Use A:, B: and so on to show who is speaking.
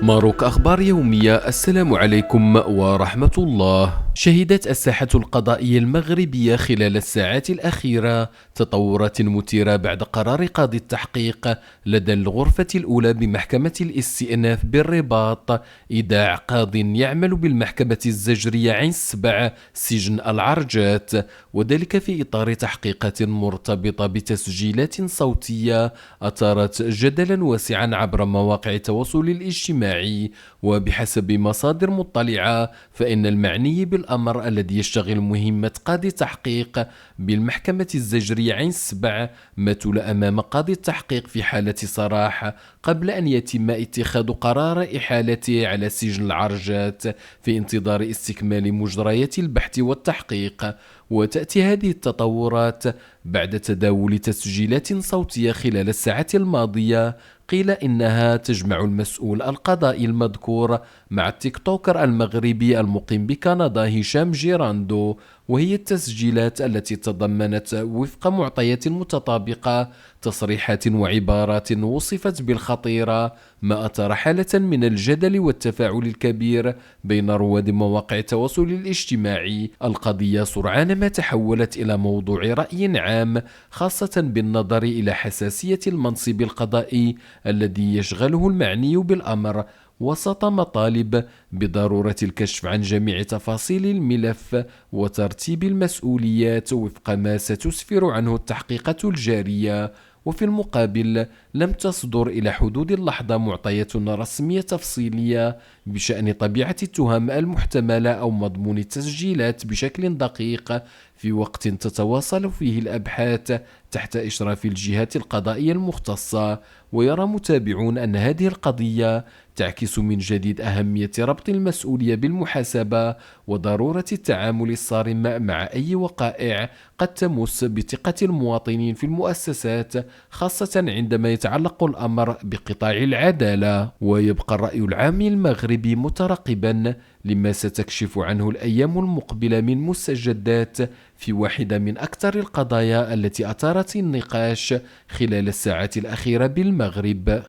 A: ماروك أخبار يومية. السلام عليكم ورحمة الله. شهدت الساحة القضائية المغربية خلال الساعات الأخيرة تطورات مثيرة بعد قرار قاضي التحقيق لدى الغرفة الأولى بمحكمة الاستئناف بالرباط إيداع قاض يعمل بالمحكمة الزجرية عين السبع سجن العرجات، وذلك في إطار تحقيقات مرتبطة بتسجيلات صوتية أثارت جدلا واسعا عبر مواقع التواصل الاجتماعي. وبحسب مصادر مطلعة فإن المعني بالأمر الذي يشتغل مهمة قاضي تحقيق بالمحكمة الزجرية عين السبع مثل أمام قاضي التحقيق في حالة سراح قبل أن يتم اتخاذ قرار إحالته على سجن العرجات في انتظار استكمال مجريات البحث والتحقيق. وتأتي هذه التطورات بعد تداول تسجيلات صوتية خلال الساعات الماضية قيل إنها تجمع المسؤول القضائي المذكور مع التيك توكر المغربي المقيم بكندا هشام جيراندو، وهي التسجيلات التي تضمنت وفق معطيات متطابقة تصريحات وعبارات وصفت بالخطيرة، ما أثار حالة من الجدل والتفاعل الكبير بين رواد مواقع التواصل الاجتماعي. القضية سرعان ما تحولت إلى موضوع رأي عام، خاصة بالنظر إلى حساسية المنصب القضائي الذي يشغله المعني بالأمر، وسط مطالب بضرورة الكشف عن جميع تفاصيل الملف وترتيب المسؤوليات وفق ما ستسفر عنه التحقيقات الجارية. وفي المقابل لم تصدر إلى حدود اللحظة معطيات رسمية تفصيلية بشأن طبيعة التهم المحتملة أو مضمون التسجيلات بشكل دقيق، في وقت تتواصل فيه الأبحاث تحت إشراف الجهات القضائية المختصة. ويرى متابعون أن هذه القضية تعكس من جديد أهمية ربط المسؤولية بالمحاسبة وضرورة التعامل الصارم مع أي وقائع قد تمس بثقة المواطنين في المؤسسات، خاصة عندما يتعلق الأمر بقطاع العدالة. ويبقى الرأي العام المغربي مترقبا لما ستكشف عنه الأيام المقبلة من مستجدات في واحدة من أكثر القضايا التي أثارت النقاش خلال الساعات الأخيرة بالمغرب.